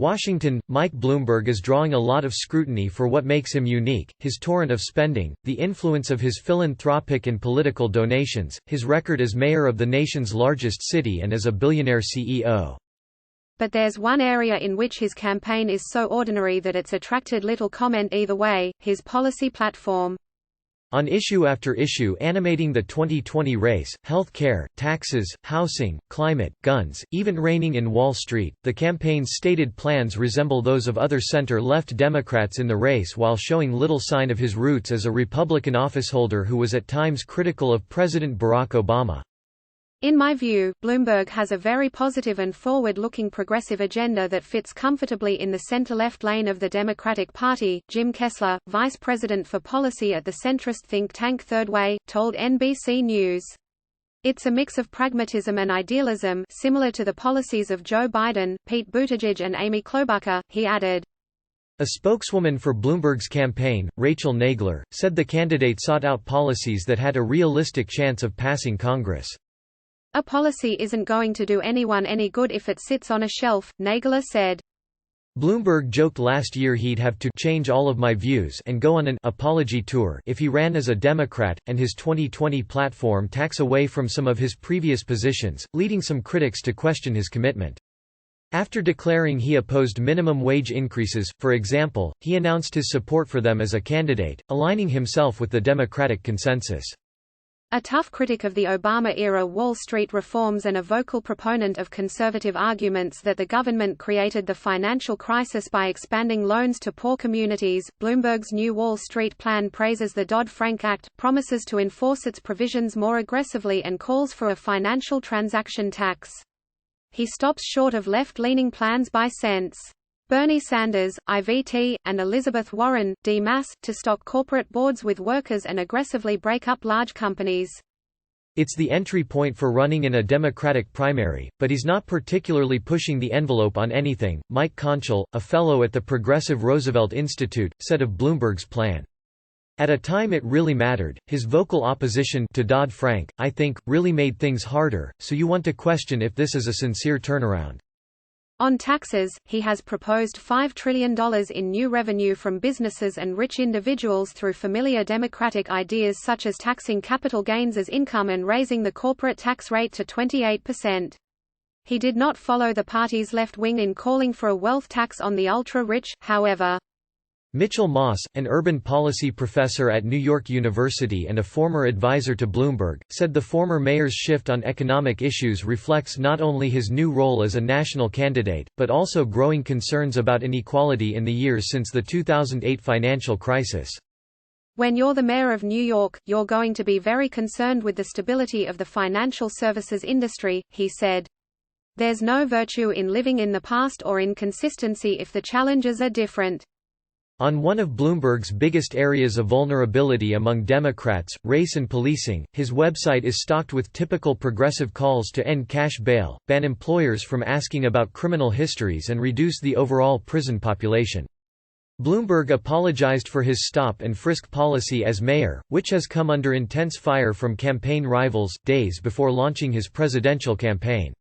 Washington, Mike Bloomberg is drawing a lot of scrutiny for what makes him unique: his torrent of spending, the influence of his philanthropic and political donations, his record as mayor of the nation's largest city and as a billionaire CEO. But there's one area in which his campaign is so ordinary that it's attracted little comment either way: his policy platform. On issue after issue animating the 2020 race, health care, taxes, housing, climate, guns, even reigning in Wall Street, the campaign's stated plans resemble those of other center-left Democrats in the race, while showing little sign of his roots as a Republican officeholder who was at times critical of President Barack Obama. In my view, Bloomberg has a very positive and forward-looking progressive agenda that fits comfortably in the center-left lane of the Democratic Party. Jim Kessler, vice president for policy at the centrist think tank Third Way, told NBC News, "It's a mix of pragmatism and idealism, similar to the policies of Joe Biden, Pete Buttigieg and Amy Klobuchar," he added. A spokeswoman for Bloomberg's campaign, Rachel Nagler, said the candidate sought out policies that had a realistic chance of passing Congress. "A policy isn't going to do anyone any good if it sits on a shelf," Nagler said. Bloomberg joked last year he'd have to change all of my views and go on an apology tour if he ran as a Democrat, and his 2020 platform tacks away from some of his previous positions, leading some critics to question his commitment. After declaring he opposed minimum wage increases, for example, he announced his support for them as a candidate, aligning himself with the Democratic consensus. A tough critic of the Obama-era Wall Street reforms and a vocal proponent of conservative arguments that the government created the financial crisis by expanding loans to poor communities, Bloomberg's new Wall Street plan praises the Dodd-Frank Act, promises to enforce its provisions more aggressively and calls for a financial transaction tax. He stops short of left-leaning plans by Sense. Bernie Sanders, IVT, and Elizabeth Warren, D-Mass, to stock corporate boards with workers and aggressively break up large companies. It's the entry point for running in a Democratic primary, but he's not particularly pushing the envelope on anything. Mike Conchal, a fellow at the Progressive Roosevelt Institute, said of Bloomberg's plan, "At a time it really mattered, his vocal opposition to Dodd-Frank, I think, really made things harder, so you want to question if this is a sincere turnaround." On taxes, he has proposed $5 trillion in new revenue from businesses and rich individuals through familiar Democratic ideas such as taxing capital gains as income and raising the corporate tax rate to 28%. He did not follow the party's left wing in calling for a wealth tax on the ultra-rich, however. Mitchell Moss, an urban policy professor at New York University and a former advisor to Bloomberg, said the former mayor's shift on economic issues reflects not only his new role as a national candidate, but also growing concerns about inequality in the years since the 2008 financial crisis. "When you're the mayor of New York, you're going to be very concerned with the stability of the financial services industry," he said. "There's no virtue in living in the past or in consistency if the challenges are different." On one of Bloomberg's biggest areas of vulnerability among Democrats, race and policing, his website is stocked with typical progressive calls to end cash bail, ban employers from asking about criminal histories and reduce the overall prison population. Bloomberg apologized for his stop-and-frisk policy as mayor, which has come under intense fire from campaign rivals, days before launching his presidential campaign.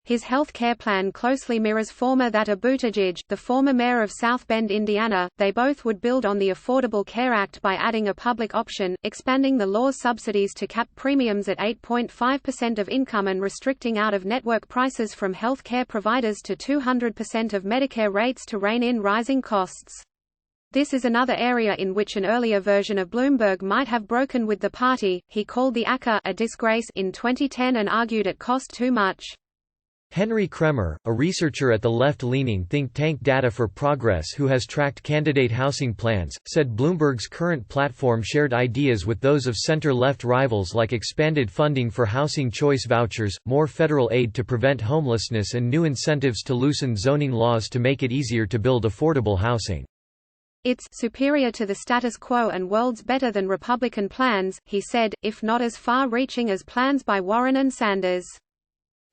His health care plan closely mirrors that of Buttigieg, the former mayor of South Bend, Indiana. They both would build on the Affordable Care Act by adding a public option, expanding the law's subsidies to cap premiums at 8.5% of income and restricting out-of-network prices from health care providers to 200% of Medicare rates to rein in rising costs. This is another area in which an earlier version of Bloomberg might have broken with the party. He called the ACA a disgrace in 2010 and argued it cost too much. Henry Kremer, a researcher at the left-leaning think tank Data for Progress who has tracked candidate housing plans, said Bloomberg's current platform shared ideas with those of center-left rivals like expanded funding for housing choice vouchers, more federal aid to prevent homelessness and new incentives to loosen zoning laws to make it easier to build affordable housing. "It's superior to the status quo and worlds better than Republican plans," he said, if not as far-reaching as plans by Warren and Sanders.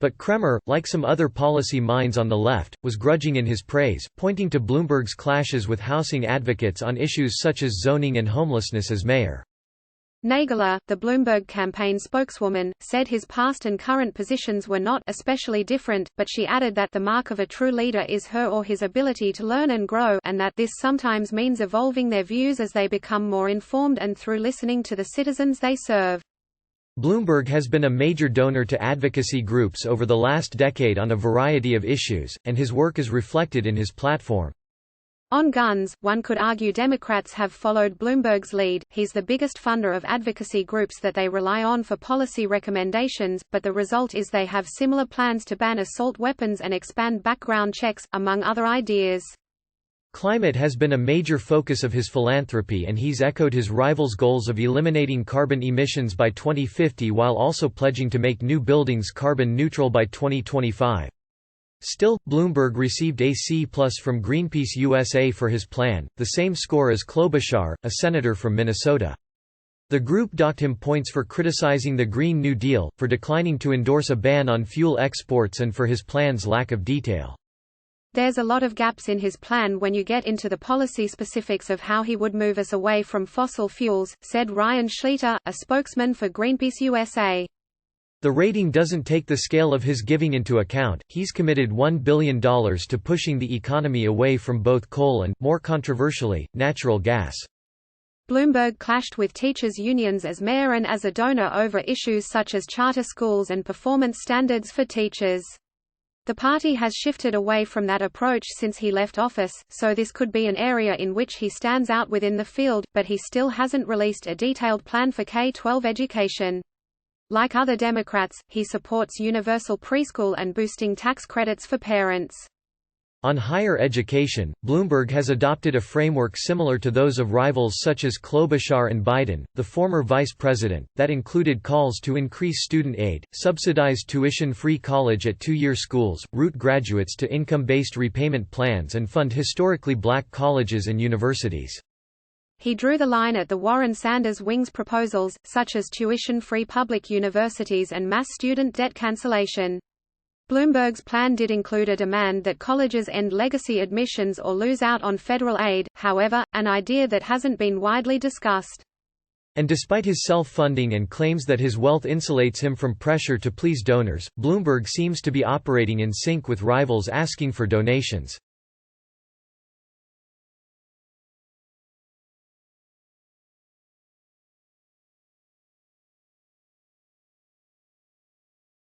But Kremer, like some other policy minds on the left, was grudging in his praise, pointing to Bloomberg's clashes with housing advocates on issues such as zoning and homelessness as mayor. Nagler, the Bloomberg campaign spokeswoman, said his past and current positions were not especially different, but she added that the mark of a true leader is her or his ability to learn and grow, and that this sometimes means evolving their views as they become more informed and through listening to the citizens they serve. Bloomberg has been a major donor to advocacy groups over the last decade on a variety of issues, and his work is reflected in his platform. On guns, one could argue Democrats have followed Bloomberg's lead. He's the biggest funder of advocacy groups that they rely on for policy recommendations, but the result is they have similar plans to ban assault weapons and expand background checks, among other ideas. Climate has been a major focus of his philanthropy, and he's echoed his rivals' goals of eliminating carbon emissions by 2050 while also pledging to make new buildings carbon neutral by 2025. Still, Bloomberg received a C+ from Greenpeace USA for his plan, the same score as Klobuchar, a senator from Minnesota. The group docked him points for criticizing the Green New Deal, for declining to endorse a ban on fuel exports, and for his plan's lack of detail. There's a lot of gaps in his plan when you get into the policy specifics of how he would move us away from fossil fuels, said Ryan Schleter, a spokesman for Greenpeace USA. The rating doesn't take the scale of his giving into account. He's committed $1 billion to pushing the economy away from both coal and, more controversially, natural gas. Bloomberg clashed with teachers' unions as mayor and as a donor over issues such as charter schools and performance standards for teachers. The party has shifted away from that approach since he left office, so this could be an area in which he stands out within the field, but he still hasn't released a detailed plan for K-12 education. Like other Democrats, he supports universal preschool and boosting tax credits for parents. On higher education, Bloomberg has adopted a framework similar to those of rivals such as Klobuchar and Biden, the former vice president, that included calls to increase student aid, subsidize tuition-free college at two-year schools, route graduates to income-based repayment plans, and fund historically black colleges and universities. He drew the line at the Warren-Sanders wing's proposals, such as tuition-free public universities and mass student debt cancellation. Bloomberg's plan did include a demand that colleges end legacy admissions or lose out on federal aid, however, an idea that hasn't been widely discussed. And despite his self-funding and claims that his wealth insulates him from pressure to please donors, Bloomberg seems to be operating in sync with rivals asking for donations.